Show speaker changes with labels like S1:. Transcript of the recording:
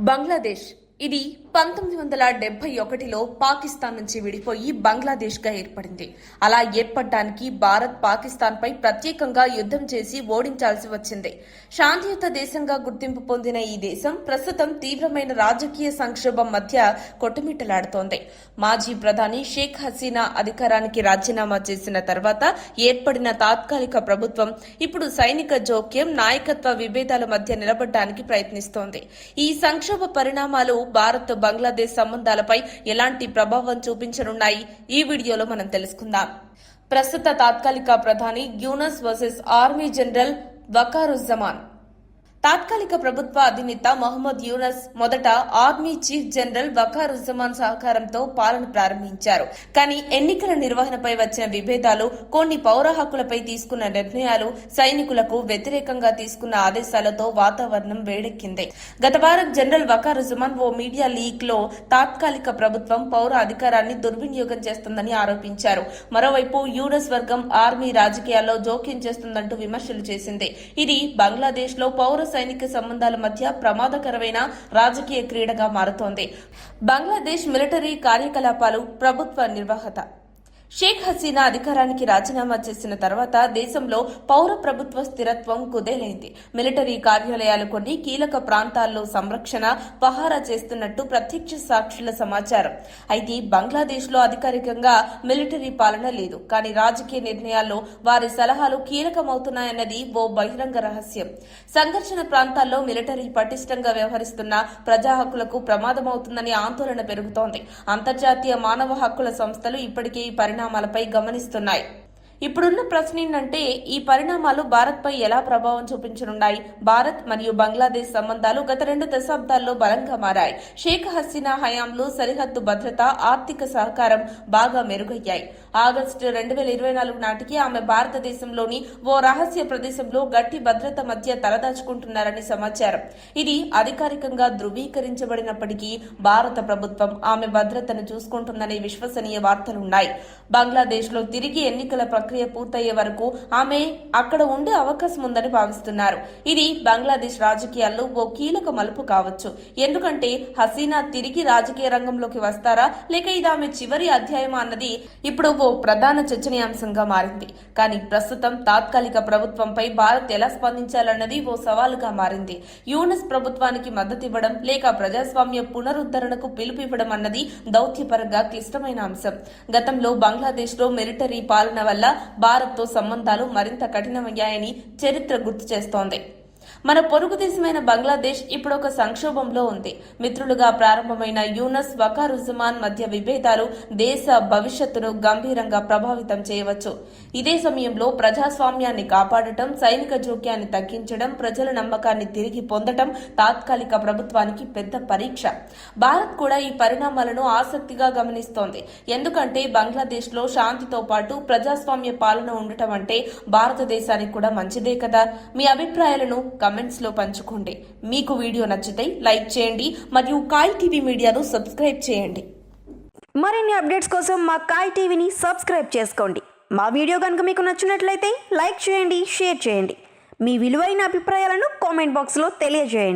S1: బంగ్లాదేశ్ ఇది 1971లో పాకిస్తాన్ నుంచి విడిపోయి బంగ్లాదేశ్గా ఏర్పడింది. అలా ఏర్పడడానికి భారత్ పాకిస్తాన్పై ప్రత్యేకంగా యుద్ధం చేసి ఓడించాల్సి వచ్చింది. శాంతియుత దేశంగా గుర్తింపు పొందిన ఈ దేశం ప్రస్తుతం తీవ్రమైన రాజకీయ సంక్షోభం మధ్య కొట్టుమిట్టలాడుతోంది. మాజీ ప్రధాని షేక్ హసీనా అధికారానికి రాజీనామా చేసిన తర్వాత ఏర్పడిన తాత్కాలిక ప్రభుత్వం ఇప్పుడు సైనిక జోక్యం, నాయకత్వ విభేదాల మధ్య నిలబడడానికి ప్రయత్నిస్తోంది. ఈ సంక్షోభ పరిణామాలు భారత్ బంగ్లాదేశ్ సంబంధాలపై ఎలాంటి ప్రభావం చూపించనున్నాయి ఈ వీడియోలో మనం తెలుసుకుందాం. ప్రస్తుత తాత్కాలిక ప్రధాని యూనస్ వర్సెస్ ఆర్మీ జనరల్ వకారుజ్జమాన్. తాత్కాలిక ప్రభుత్వ అధినేత మహమ్మద్ యూనస్ మొదట ఆర్మీ చీఫ్ జనరల్ వకారుజ్జమాన్ సహకారంతో పాలన ప్రారంభించారు. కానీ ఎన్నికల నిర్వహణపై వచ్చిన విభేదాలు, కొన్ని పౌర హక్కులపై తీసుకున్న నిర్ణయాలు, సైనికులకు వ్యతిరేకంగా తీసుకున్న ఆదేశాలతో వాతావరణం వేడెక్కింది. గత వారం జనరల్ వకారుజ్జమాన్ ఓ మీడియా లీక్ లో తాత్కాలిక ప్రభుత్వం పౌర అధికారాన్ని దుర్వినియోగం చేస్తుందని ఆరోపించారు. మరోవైపు యూనస్ వర్గం ఆర్మీ రాజకీయాల్లో జోక్యం చేస్తుందంటూ విమర్శలు చేసింది. ఇది బంగ్లాదేశ్ లో పౌర సైనిక సంబంధాల మధ్య ప్రమాదకరమైన రాజకీయ క్రీడగా మారుతోంది. బంగ్లాదేశ్ మిలిటరీ కార్యకలాపాలు, ప్రభుత్వ నిర్వహణ. షేక్ హసీనా అధికారానికి రాజీనామా చేసిన తర్వాత దేశంలో పౌర ప్రభుత్వ స్థిరత్వం కుదేలైంది. మిలిటరీ కార్యాలయాలు కొన్ని కీలక ప్రాంతాల్లో సంరక్షణ, పహారా చేస్తున్నట్టు ప్రత్యక్ష సాక్షుల సమాచారం. అయితే బంగ్లాదేశ్ లో అధికారికంగా మిలిటరీ పాలన లేదు. కానీ రాజకీయ నిర్ణయాల్లో వారి సలహాలు కీలకమవుతున్నాయన్నది ఓ బహిరంగ రహస్యం. సంఘర్షణ ప్రాంతాల్లో మిలిటరీ పటిష్టంగా వ్యవహరిస్తున్న ప్రజా హక్కులకు ప్రమాదమవుతుందని ఆందోళన పెరుగుతోంది. అంతర్జాతీయ మానవ హక్కుల సంస్థలు ఇప్పటికే ఈ పరిణామాలపై గమనిస్తున్నాయి. ఇప్పుడున్న ప్రశ్న ఏంటంటే, ఈ పరిణామాలు భారత్పై ఎలా ప్రభావం చూపించనున్నాయి? భారత్ మరియు బంగ్లాదేశ్ సంబంధాలు గత 2 దశాబ్దాల్లో బలంగా మారాయి. షేక్ హసీనా హయాంలో సరిహద్దు భద్రత, ఆర్థిక సహకారం బాగా మెరుగయ్యాయి. ఆగస్టు 2024 నాటికి ఆమె భారతదేశంలోని ఓ రహస్య ప్రదేశంలో గట్టి భద్రత మధ్య తలదాచుకుంటున్నారని సమాచారం. ఇది అధికారికంగా ధృవీకరించబడినప్పటికీ భారత ప్రభుత్వం ఆమె భద్రతను చూసుకుంటుందనే విశ్వసనీయ వార్తలున్నాయి. బంగ్లాదేశ్ లో తిరిగి ఎన్నికల ప్రక్రియ పూర్తయ్యే వరకు ఆమె అక్కడ ఉండే అవకాశం ఉందని భావిస్తున్నారు. ఇది బంగ్లాదేశ్ రాజకీయాల్లో ఓ కీలక మలుపు కావచ్చు. ఎందుకంటే హసీనా తిరిగి రాజకీయ రంగంలోకి వస్తారా, లేక ఇది ఆమె చివరి అధ్యాయమా అన్నది ఇప్పుడు ఓ ప్రధాన చర్చనీయాంశంగా మారింది. కానీ ప్రస్తుతం తాత్కాలిక ప్రభుత్వంపై భారత్ ఎలా స్పందించాలన్నది ఓ సవాలుగా మారింది. యూనస్ ప్రభుత్వానికి మద్దతివ్వడం, లేక ప్రజాస్వామ్య పునరుద్ధరణకు పిలుపివ్వడం అన్నది దౌత్యపరంగా క్లిష్టమైన అంశం. గతంలో బంగ్లాదేశ్ లో మిలిటరీ పాలన వల్ల భారత్తో సంబంధాలు మరింత కఠినమయ్యాయని చరిత్ర గుర్తు చేస్తోంది. మన పొరుగు దేశమైన బంగ్లాదేశ్ ఇప్పుడు ఒక సంక్షోభంలో ఉంది. మిత్రులుగా ప్రారంభమైన యూనస్, వకారుజ్జమాన్ మధ్య విభేదాలు దేశ భవిష్యత్తును గంభీరంగా ప్రభావితం చేయవచ్చు. ఇదే సమయంలో ప్రజాస్వామ్యాన్ని కాపాడటం, సైనిక జోక్యాన్ని తగ్గించడం, ప్రజల నమ్మకాన్ని తిరిగి పొందటం తాత్కాలిక ప్రభుత్వానికి పెద్ద పరీక్ష. భారత్ కూడా ఈ పరిణామాలను ఆసక్తిగా గమనిస్తోంది. ఎందుకంటే బంగ్లాదేశ్ లో శాంతితో పాటు ప్రజాస్వామ్య పాలన ఉండటం అంటే భారతదేశానికి కూడా మంచిదే కదా. మీ అభిప్రాయాలను కమెంట్స్ లో పంచుకోండి. మీకు వీడియో నచ్చితే లైక్ చేయండి మరియు కాయ్ టీవీ మీడియాను సబ్స్క్రైబ్ చేయండి.
S2: మరిన్ని అప్డేట్స్ కోసం మా కాయ్ టీవీని సబ్స్క్రైబ్ చేసుకోండి. మా వీడియో కనుక మీకు నచ్చినట్లయితే లైక్ చేయండి, షేర్ చేయండి. మీ విలువైన అభిప్రాయాలను కామెంట్ బాక్స్లో తెలియజేయండి.